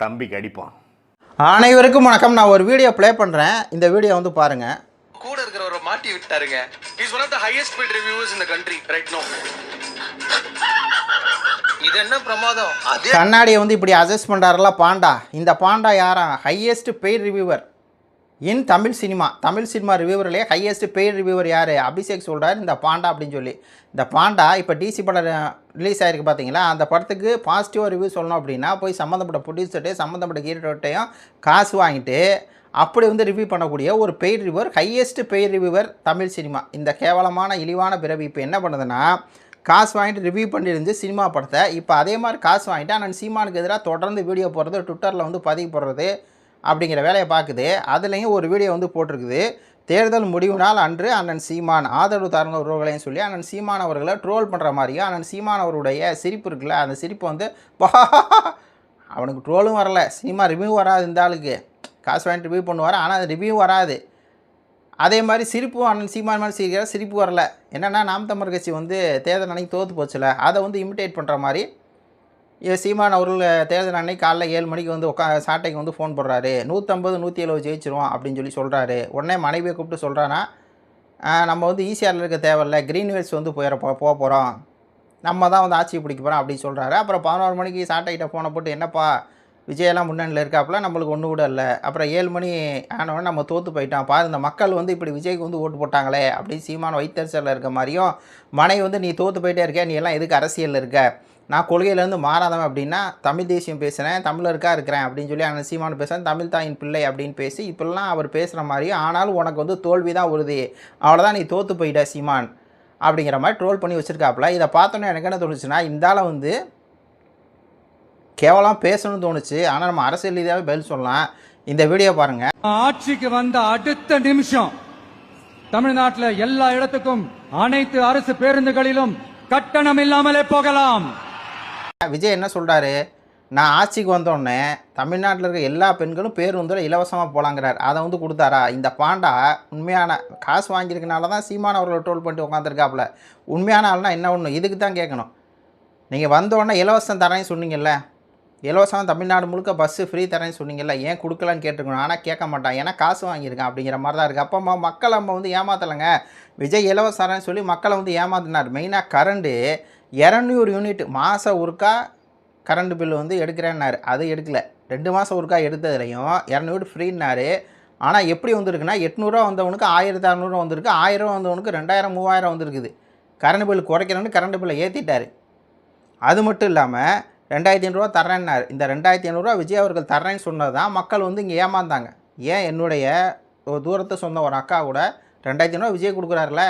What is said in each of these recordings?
தம்பிக்கு அடிப்பான். அனைவருக்கும் வணக்கம். நான் ஒரு வீடியோ ப்ளே பண்ணுறேன். இந்த வீடியோ வந்து பாருங்க. கூட இருக்கிறவரை மாட்டி விட்டாருங்க. He is one of the highest paid reviewers in the country right now. இது என்ன பிரமாதம்? கண்ணாடியை வந்து இப்படி அட்ஜஸ்ட் பண்ணுறாருல பாண்டா. இந்த பாண்டா யாரா? Highest paid reviewer in Tamil cinema ரிவ்யூவர்லேயே ஹையஸ்ட் பெய்ட் ரிவ்யூவர் யார்? அபிஷேக் சொல்கிறார் இந்த பாண்டா அப்படின்னு சொல்லி. இந்த பாண்டா இப்போ டிசி படம் ரிலீஸ் ஆகிருக்கு பார்த்தீங்களா, அந்த படத்துக்கு பாசிட்டிவாக ரிவ்யூ சொல்லணும் அப்படின்னா போய் சம்மந்தப்பட்ட ப்ரொடியூசர்ட்டையும் சம்மந்தப்பட்ட ஹீரோட்டையும் காசு வாங்கிட்டு அப்படி வந்து ரிவ்யூ பண்ணக்கூடிய ஒரு paid reviewer, highest paid reviewer Tamil cinema. இந்த கேவலமான இழிவான பிறவி இப்போ என்ன பண்ணுதுன்னா, காசு வாங்கிட்டு ரிவ்யூ பண்ணியிருந்து சினிமா படத்தை இப்போ அதே மாதிரி காசு வாங்கிட்டு அண்ணன் சீமானுக்கு எதிராக தொடர்ந்து வீடியோ போடுறது, ட்விட்டரில் வந்து பதிவு போடுறது அப்படிங்கிற வேலையை பார்க்குது. அதுலேயும் ஒரு வீடியோ வந்து போட்டிருக்குது. தேர்தல் முடிவு நாள் அன்று அண்ணன் சீமான் ஆதரவு தாரங்க உறவுகளையும் சொல்லி அண்ணன் சீமான் அவர்களை ட்ரோல் பண்ணுற மாதிரியும், அண்ணன் சீமான் அவருடைய சிரிப்பு இருக்குல்ல, அந்த சிரிப்பு வந்து அவனுக்கு ட்ரோலும் வரல, சினிமா ரிவ்யூ வராது, இந்த ஆளுக்கு காசு வாங்கிட்டு ரிவ்யூ பண்ணுவார், ஆனால் அது ரிவ்யூ வராது. அதே மாதிரி சிரிப்பும் அண்ணன் சீமான் மாதிரி சிரிக்கிற சிரிப்பு வரல. என்னென்னா நாம் தமிழர் கட்சி வந்து தேர்தல் அன்னைக்கு தோற்று போச்சுல, அதை வந்து இமிட்டேட் பண்ணுற மாதிரி சீமான் அவர்கள் தேர்தல் அன்னைக்கு காலைல 7 மணிக்கு வந்து சாட்டைக்கு வந்து ஃபோன் போடுறாரு, 150 170 ஜெயிச்சிருவோம் அப்படின்னு சொல்லி சொல்கிறாரு. உடனே மனைவியை கூப்பிட்டு சொல்கிறான்னா, நம்ம வந்து ஈசிஆரில் இருக்க தேவையில்ல, க்ரீன்வேல்ஸ் வந்து போக போகிறோம், நம்ம தான் வந்து ஆட்சியை பிடிக்க போகிறோம் அப்படின்னு சொல்கிறாரு. அப்புறம் 11 மணிக்கு சாட்டைக்கிட்ட ஃபோனை போட்டு, என்னப்பா விஜயெல்லாம் முன்னணியில் இருக்காப்புல, நம்மளுக்கு ஒன்று கூட இல்லை. அப்புறம் 7 மணி ஆனவொடனே நம்ம தோற்று போயிட்டோம், பாரு இந்த மக்கள் வந்து இப்படி விஜய்க்கு வந்து ஓட்டு போட்டாங்களே அப்படின்னு சீமான் வைத்தறிச்சலில் இருக்க மாதிரியும், மனைவி வந்து நீ தோற்று போயிட்டே இருக்க, நீ எல்லாம் எதுக்கு அரசியலில் இருக்க, நான் கொள்கையிலேருந்து மாறாதவன் அப்படின்னா தமிழ் தேசியம் பேசுகிறேன், தமிழருக்காக இருக்கிறேன் அப்படின்னு சொல்லி அண்ணன் சீமானு பேசுகிறேன், தமிழ் தாயின் பிள்ளை அப்படின்னு பேசி இப்படிலாம் அவர் பேசுகிற மாதிரியும், ஆனாலும் உனக்கு வந்து தோல்வி தான் உறுதி, அவ்வளோதான், நீ தோற்று போயிட்ட சீமான் அப்படிங்கிற மாதிரி ட்ரோல் பண்ணி வச்சுருக்காப்புல. இதை பார்த்தோன்னே எனக்கு என்ன தோணுச்சுன்னா, இந்தால வந்து கேவலம் பேசணும்னு தோணுச்சு. ஆனால் நம்ம அரசியல் ரீதியாகவே பதில் சொல்லலாம். இந்த வீடியோ பாருங்க. ஆட்சிக்கு வந்த அடுத்த நிமிஷம் தமிழ்நாட்டில் எல்லா இடத்துக்கும் அனைத்து அரசு பேருந்துகளிலும் கட்டணம் இல்லாமலே போகலாம். விஜய் என்ன சொல்கிறாரு, நான் ஆட்சிக்கு வந்தோடனே தமிழ்நாட்டில் இருக்க எல்லா பெண்களும் பேருந்தில் இலவசமாக போகலாங்கிறார். அதை வந்து கொடுத்தாரா? இந்த பாண்டா உண்மையான காசு வாங்கியிருக்கனால தான் சீமான அவர்களை ட்ரோல் பண்ணிட்டு உட்காந்துருக்காப்புல. உண்மையான ஆள்னா என்ன ஒன்று, இதுக்கு தான் கேட்கணும். நீங்கள் வந்தோடனே இலவசம் தரேன்னு சொன்னீங்கல்ல, இலவசம் தமிழ்நாடு முழுக்க பஸ்ஸு ஃப்ரீ தரேன்னு சொன்னீங்கல்ல, ஏன் கொடுக்கலான்னு கேட்டுருக்கணும். ஆனால் கேட்க மாட்டான், ஏன்னா காசு வாங்கியிருக்கான் அப்படிங்கிற மாதிரி தான் இருக்குது. அப்போ மக்களை நம்ம வந்து ஏமாத்தலைங்க. விஜய் இலவசம் தரேன்னு சொல்லி மக்களை வந்து ஏமாத்தினார். மெயினாக கரண்டு 200 யூனிட் மாதம் ஒருக்கா கரண்ட் பில்லு வந்து எடுக்கிறேன்னாரு, அது எடுக்கலை. 2 மாதம் ஒருக்கா எடுத்ததுலையும் 200 யூனிட் ஃப்ரீன்னாரு. ஆனால் எப்படி வந்திருக்குன்னா, 800 வந்தவனுக்கு 1600 வந்திருக்கு, 1000 வந்தவனுக்கு 2000 3000 வந்திருக்குது. கரண்ட் பில் குறைக்கிறேன்னு கரண்ட் பில்லை ஏற்றிட்டார். அது மட்டும் இல்லாமல் 2500 தர்றேன்னாரு. இந்த 2500 விஜய் அவர்கள் தர்றேன்னு சொன்னது தான் மக்கள் வந்து இங்கே ஏமாந்தாங்க. ஏன் என்னுடைய ஒரு தூரத்தை சொந்த ஒரு அக்கா கூட 2500 விஜய் கொடுக்குறாருல,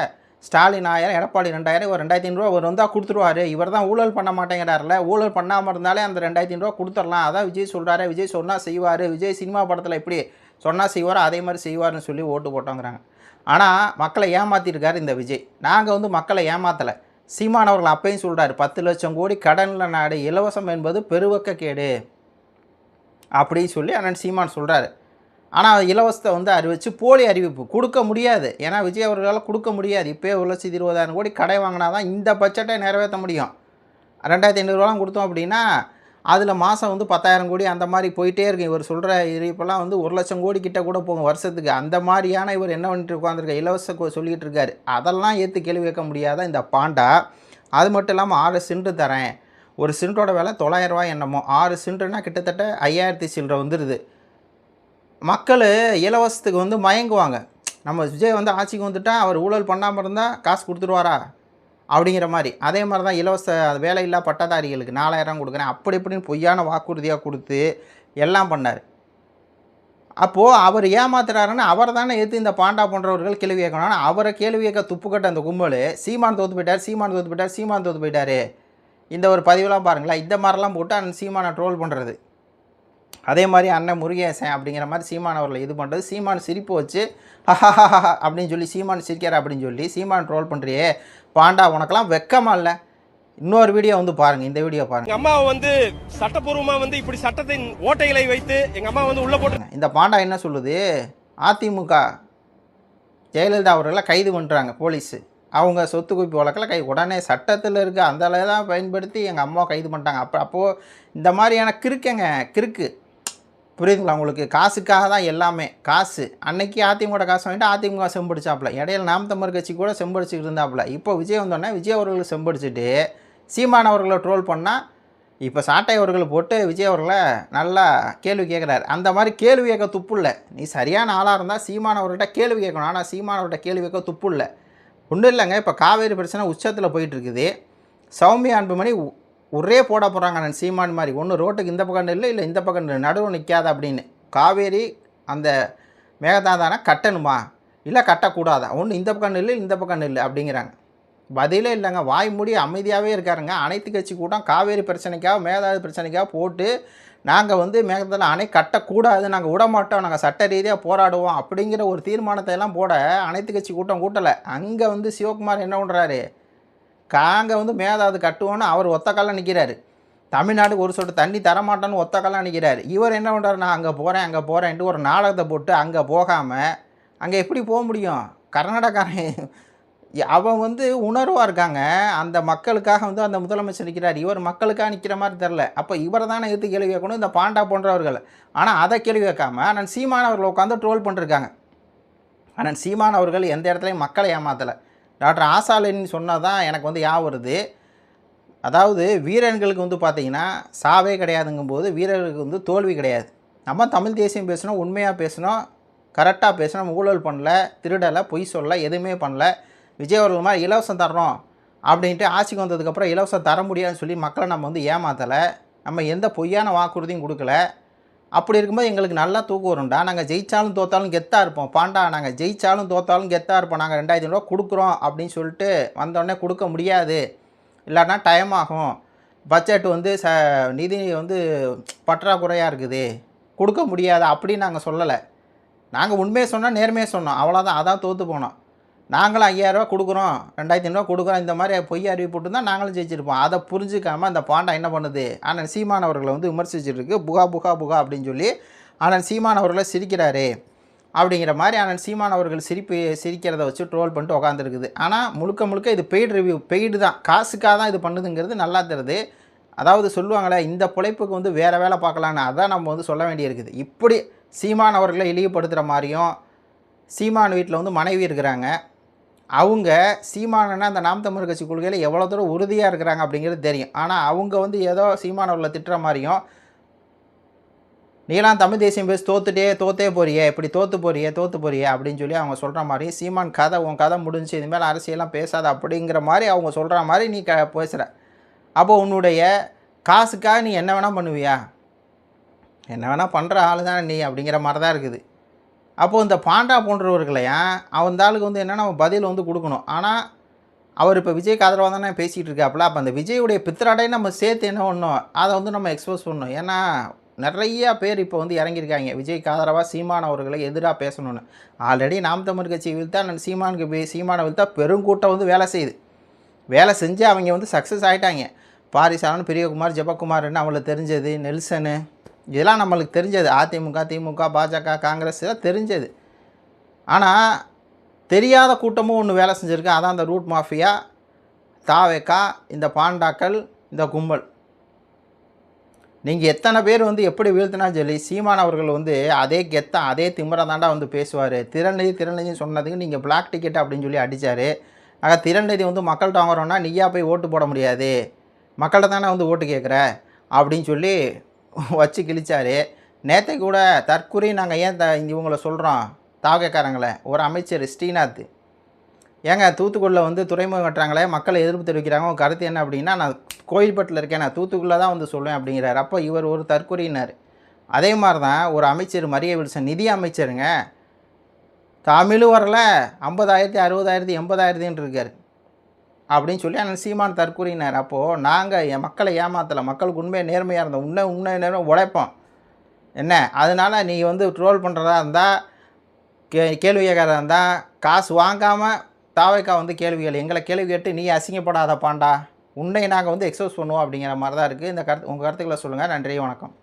ஸ்டாலின் 1000, எடப்பாடி 2000, ஒரு 2500 அவர் வந்தால் கொடுத்துருவார், இவர் தான் ஊழல் பண்ண மாட்டேங்கிறாருல, ஊழல் பண்ணாமல் இருந்தாலே அந்த 2500 கொடுத்துடலாம், அதான் விஜய் சொல்கிறாரு, விஜய் சொன்னால் செய்வார், விஜய் சினிமா படத்தில் எப்படி சொன்னால் செய்வார் அதே மாதிரி செய்வார்னு சொல்லி ஓட்டு போட்டோங்கிறாங்க. ஆனால் மக்களை ஏமாற்றிருக்காரு இந்த விஜய். நாங்கள் வந்து மக்களை ஏமாற்றலை. சீமான் அவர்கள் அப்பையும் சொல்கிறார், 10 லட்சம் கோடி கடனில் நாடு, இலவசம் என்பது பெருவக்க கேடு அப்படின்னு சொல்லி அண்ணன் சீமான் சொல்கிறாரு. ஆனால் இலவசத்தை வந்து அறிவித்து போலி அறிவிப்பு கொடுக்க முடியாது. ஏன்னா விஜய் அவர்களால் கொடுக்க முடியாது. இப்போயே 1,20,000 கோடி கடை வாங்கினா தான் இந்த பட்ஜெட்டை நிறைவேற்ற முடியும். 2500 கொடுத்தோம் அப்படின்னா அதில் மாதம் வந்து 10,000 கோடி அந்த மாதிரி போயிட்டே இருக்கு. இவர் சொல்கிற இப்போல்லாம் வந்து 1 லட்சம் கோடி கிட்ட கூட போகும் வருஷத்துக்கு. அந்த மாதிரியான இவர் என்ன பண்ணிட்டு உட்காந்துருக்க, இலவச சொல்லிகிட்டு இருக்காரு. அதெல்லாம் ஏற்று கேள்வி வைக்க முடியாத இந்த பாண்டா. அது மட்டும் இல்லாமல் 6 சிலிண்டர் தரேன், ஒரு சிலிண்டரோட விலை 900 ரூபாய் என்னமோ, 6 சிலிண்டர்னா கிட்டத்தட்ட 5000 சில்லரை வந்துடுது. மக்கள் இலவசத்துக்கு வந்து மயங்குவாங்க. நம்ம விஜய் வந்து ஆட்சிக்கு வந்துட்டால் அவர் ஊழல் பண்ணாமல் இருந்தால் காசு கொடுத்துருவாரா அப்படிங்கிற மாதிரி. அதே மாதிரி தான் இலவச வேலையில்லா பட்டதாரிகளுக்கு 4000 கொடுக்குறேன் அப்படி இப்படின்னு பொய்யான வாக்குறுதியாக கொடுத்து எல்லாம் பண்ணார். அப்போது அவர் ஏமாத்துறாருன்னு அவரை தானே ஏற்று இந்த பாண்டா போன்றவர்கள் கேள்வி கேட்கணும். ஆனால் அவரை கேள்வி கேட்க துப்புக்கட்ட அந்த கும்பல் சீமான் தோற்று போயிட்டார். இந்த ஒரு பதிவெலாம் பாருங்களேன். இந்த மாதிரிலாம் போட்டு அந்த சீமானை ட்ரோல் பண்ணுறது. அதே மாதிரி அண்ணன் முருகேசன் அப்படிங்கிற மாதிரி சீமான் அவர்களை இது பண்ணுறது. சீமான் சிரிப்பு வச்சு அப்படின்னு சொல்லி சீமான் சிரிக்கிறார் அப்படின்னு சொல்லி சீமான் ட்ரோல் பண்ணுறியே பாண்டா, உனக்கெல்லாம் வெக்கமா இல்லை? இன்னொரு வீடியோ வந்து பாருங்க, இந்த வீடியோ பாருங்க. எங்க அம்மா வந்து சட்டப்பூர்வமா வந்து இப்படி சட்டத்தின் ஓட்டைகளை வைத்து எங்க அம்மா வந்து உள்ள போட்டு. இந்த பாண்டா என்ன சொல்லுது, அதிமுக ஜெயலலிதா அவர்களை கைது பண்ணுறாங்க போலீஸு. அவங்க சொத்து குவிப்பு வழக்கில் உடனே சட்டத்தில் இருக்க அந்த தான் பயன்படுத்தி எங்கள் அம்மாவை கைது பண்ணிட்டாங்க. அப்போது இந்த மாதிரியான கிறுக்கு புரியுதுங்களா உங்களுக்கு? காசுக்காக தான் எல்லாமே. காசு அன்னைக்கு அதிமுக காசு வாங்கிட்டு அதிமுக செம்படிச்சாப்புல, இடையில நாம் தமிழர் கட்சி கூட செம்படிச்சுக்கிட்டு இருந்தாப்புல. இப்போ விஜய் வந்தோடனே விஜய் அவர்களுக்கு செம்படிச்சுட்டு சீமான் அவர்களை ட்ரோல் பண்ணால் இப்போ சாட்டை அவர்கள் போட்டு விஜய் அவர்களை நல்லா கேள்வி கேட்குறாரு. அந்த மாதிரி கேள்வி கேட்க துப்பு இல்லை. நீ சரியான ஆளாக இருந்தால் சீமான் அவர்கிட்ட கேள்வி கேட்கணும். ஆனால் சீமான் அவர்கிட்ட கேள்வி கேட்க துப்பு இல்லை. ஒன்றும் இல்லைங்க, இப்போ காவேரி பிரச்சனை உச்சத்தில் போயிட்டுருக்குது. சௌமியா அன்புமணி ஒரே போட போகிறாங்க நான் சீமான் மாதிரி. ஒன்று ரோட்டுக்கு இந்த பக்கம் இல்லை இந்த பக்கம் நடுவு நிற்காத அப்படின்னு. காவேரி அந்த மேகதாதானா கட்டணுமா இல்லை கட்டக்கூடாதா? ஒன்று இந்த பக்கம் இல்லை இந்த பக்கம் இல்லை அப்படிங்கிறாங்க. பதிலே இல்லைங்க. வாய் மூடி அமைதியாகவே இருக்காருங்க. அனைத்து கட்சி கூட்டம் காவேரி பிரச்சனைக்காக மேகதாது பிரச்சனைக்காக போட்டு நாங்கள் வந்து மேகதாது அணை கட்டக்கூடாது, நாங்கள் விடமாட்டோம், நாங்கள் சட்ட ரீதியாக போராடுவோம் அப்படிங்கிற ஒரு தீர்மானத்தை எல்லாம் போட அனைத்து கட்சி கூட்டம் கூட்டலை. அங்கே வந்து சிவகுமார் என்ன பண்ணுறாரு? அங்கே வந்து மேகதாது கட்டுவோன்னு அவர் ஒத்த காலில் நிற்கிறாரு. தமிழ்நாட்டுக்கு ஒரு சொட்டு தண்ணி தரமாட்டோன்னு ஒத்த காலில் நிற்கிறார். இவர் என்ன பண்ணுறாரு? நான் அங்கே போகிறேன்ட்டு ஒரு நாடகத்தை போட்டு அங்கே போகாமல் அங்கே எப்படி போக முடியும்? கர்நாடகாரன் அவன் வந்து உணர்வாக இருக்காங்க. அந்த மக்களுக்காக வந்து அந்த முதலமைச்சர் நிற்கிறார். இவர் மக்களுக்காக நிற்கிற மாதிரி தெரில. அப்போ இவரை தானே எடுத்து கேள்வி கேட்கணும் இந்த பாண்டா போன்றவர்கள். ஆனால் அதை கேள்வி கேட்காம அண்ணன் சீமான் அவர்கள் உட்காந்து ட்ரோல் பண்ணிருக்காங்க. அண்ணன் சீமான் அவர்கள் எந்த இடத்துலையும் மக்களை ஏமாற்றலை. டாக்டர் ஆசாலின்னு சொன்னால் தான் எனக்கு வந்து ஞாபகம் வருது. அதாவது வீரர்களுக்கு வந்து பார்த்திங்கன்னா சாவே கிடையாதுங்கும்போது வீரர்களுக்கு வந்து தோல்வி கிடையாது. நம்ம தமிழ் தேசியம் பேசணும், உண்மையாக பேசணும், கரெக்டாக பேசணும், ஊழல் பண்ணல, திருடலை, பொய் சொல்ல, எதுவுமே பண்ணல. விஜய் அவர்கள் மாதிரி இலவசம் தர்றோம் அப்படின்ட்டு ஆட்சிக்கு வந்ததுக்கப்புறம் இலவசம் தர முடியாதுன்னு சொல்லி மக்களை நம்ம வந்து ஏமாற்றலை. நம்ம எந்த பொய்யான வாக்குறுதியும் கொடுக்கல. அப்படி இருக்கும்போது எங்களுக்கு நல்லா தூக்கம் வரும்டா. நாங்கள் ஜெயித்தாலும் தோற்றாலும் கெத்தாக இருப்போம். பாண்டா நாங்கள் ஜெயித்தாலும் தோற்றாலும் கெத்தாக இருப்போம். நாங்கள் 2000 ரூபா கொடுக்குறோம் அப்படின்னு சொல்லிட்டு வந்தோடனே கொடுக்க முடியாது, இல்லைன்னா டைம் ஆகும், பட்ஜெட் வந்து நிதி வந்து பற்றாக்குறையாக இருக்குது, கொடுக்க முடியாது அப்படின்னு நாங்கள் சொல்லலை. நாங்கள் உண்மையை சொன்னால் நேர்மையாக சொன்னோம், அவ்வளோதான். அதான் தோற்று போனோம். நாங்களும் 5000 ரூபா கொடுக்குறோம், 2500 ரூபா கொடுக்குறோம், இந்த மாதிரி பொய் அறிவிப்பு போட்டுருந்தால் நாங்களும் ஜெயிச்சிருப்போம். அதை புரிஞ்சிக்காமல் அந்த பாண்டா என்ன பண்ணுது? ஆனால் சீமான் அவர்களை வந்து விமர்சிச்சுருக்கு. புகா அப்படின்னு சொல்லி ஆனால் சீமான் அவர்களை சிரிக்கிறாரு அப்படிங்கிற மாதிரி ஆனால் சீமான் அவர்கள் சிரிக்கிறத வச்சு ட்ரோல் பண்ணிட்டு உட்காந்துருக்குது. ஆனால் முழுக்க இது பெய்டு ரிவ்யூ, பெய்டு தான், காசுக்காக தான் இது பண்ணுதுங்கிறது நல்லா தருது. அதாவது சொல்லுவாங்களே, இந்த பிழைப்புக்கு வந்து வேறு வேலை பார்க்கலான்னு, அதான் நம்ம வந்து சொல்ல வேண்டியிருக்குது. இப்படி சீமான் அவர்களை இழிவுபடுத்துகிற மாதிரியும், சீமான் வீட்டில் வந்து மனைவி இருக்கிறாங்க, அவங்க சீமானன்னா அந்த நாம் தமிழர் கட்சி கொள்கையில் எவ்வளோ தூரம் உறுதியாக இருக்கிறாங்க அப்படிங்கிறது தெரியும். ஆனால் அவங்க வந்து ஏதோ சீமானவர்களை திட்டுற மாதிரியும், நீலாம் தமிழ் தேசியம் பேசி தோத்தே போறியே, இப்படி தோற்று போறியே அப்படின்னு சொல்லி அவங்க சொல்கிற மாதிரி, சீமான் கதை உன் கதை முடிஞ்சு இதுமாதிரி அரசியலாம் பேசாத அப்படிங்கிற மாதிரி அவங்க சொல்கிற மாதிரி நீ பேசுகிற. அப்போ உன்னுடைய காசுக்காக நீ என்ன வேணால் பண்ணுவியா? என்ன வேணால் பண்ணுற ஆள் தானே நீ அப்படிங்கிற மாதிரி தான் இருக்குது. அப்போது இந்த பாண்டா போன்றவர்களையா அந்த ஆளுக்கு வந்து என்னென்னா பதில் வந்து கொடுக்கணும். ஆனால் அவர் இப்போ விஜய்க்கு ஆதரவாக தானே பேசிகிட்டு இருக்காப்புல. அப்போ அந்த விஜயுடைய பித்திராடையும் நம்ம சேர்த்து என்ன பண்ணணும், அதை வந்து நம்ம எக்ஸ்போஸ் பண்ணணும். ஏன்னா நிறையா பேர் இப்போ வந்து இறங்கியிருக்காங்க விஜய்க்கு ஆதரவாக சீமான் அவர்களை எதிராக பேசணுன்னு. ஆல்ரெடி நாம் தமிழ் கட்சி வீழ்த்தா நான் சீமானை வீழ்த்தா பெருங்கூட்டம் வந்து வேலை செஞ்சு அவங்க வந்து சக்ஸஸ் ஆகிட்டாங்க. பாரிசாலன், பிரியகுமார், ஜெபக்குமார்னு அவங்களுக்கு தெரிஞ்சது, நெல்சனு, இதெல்லாம் நம்மளுக்கு தெரிஞ்சது. அதிமுக, திமுக, பாஜக, காங்கிரஸ் இதெல்லாம் தெரிஞ்சது. ஆனால் தெரியாத கூட்டமும் ஒன்று வேலை செஞ்சுருக்கு. அதான் அந்த ரூட் மாஃபியா, தாவேக்கா, இந்த பாண்டாக்கள், இந்த கும்பல். நீங்கள் எத்தனை பேர் வந்து எப்படி வீழ்த்தினா சொல்லி சீமான் அவர்கள் வந்து அதே கெத்தான் அதே திமிரை தாண்டா வந்து பேசுவார். திறநிதி சொன்னதுக்கு நீங்கள் பிளாக் டிக்கெட் அப்படின்னு சொல்லி அடித்தார். ஆக திறநிதி வந்து மக்கள்கிட்ட வாங்குறோன்னா நீயா போய் ஓட்டு போட முடியாது, மக்கள்கிட்ட தானே வந்து ஓட்டு கேட்குற அப்படின்னு சொல்லி வச்சு கிழிச்சார். நேற்று கூட தற்கொலை நாங்கள் ஏன் இவங்களை சொல்கிறோம் தாவகக்காரங்களை, ஒரு அமைச்சர் ஸ்ரீநாத், ஏங்க தூத்துக்குடியில் வந்து துறைமுகம் கட்டுறாங்களே, மக்களை எதிர்ப்பு தெரிவிக்கிறாங்க, உங்கள் கருத்து என்ன அப்படின்னா, நான் கோயில்பட்டில் இருக்கேன், நான் தூத்துக்குடியில் தான் வந்து சொல்லுவேன் அப்படிங்கிறார். அப்போ இவர் ஒரு தற்கொலையினார். அதே மாதிரி தான் ஒரு அமைச்சர் மரிய வில்சன், நிதி அமைச்சருங்க, தமிழும் வரல, 50,000 60,000 80,000 இருக்கார் அப்படின்னு சொல்லி அந்த சீமான் தற்கூறினார். அப்போது நாங்கள் என் மக்களை ஏமாற்றலை, மக்களுக்கு உண்மையாக நேர்மையாக இருந்தோம், உண்மை நேர்மை உழைப்போம் என்ன. அதனால் நீ வந்து ட்ரோல் பண்ணுறதா இருந்தால், கேள்வி கேட்கறதா இருந்தால், காசு வாங்காமல் தாவைக்கா வந்து கேள்விகள் எங்களை கேள்வி கேட்டு நீ அசிங்கப்படாத பாண்டா, உன்னை நாங்கள் வந்து எக்ஸ்போஸ் பண்ணுவோம் அப்படிங்கிற மாதிரி தான் இருக்குது. இந்த உங்கள் கருத்துக்களை சொல்லுங்கள். நன்றி, வணக்கம்.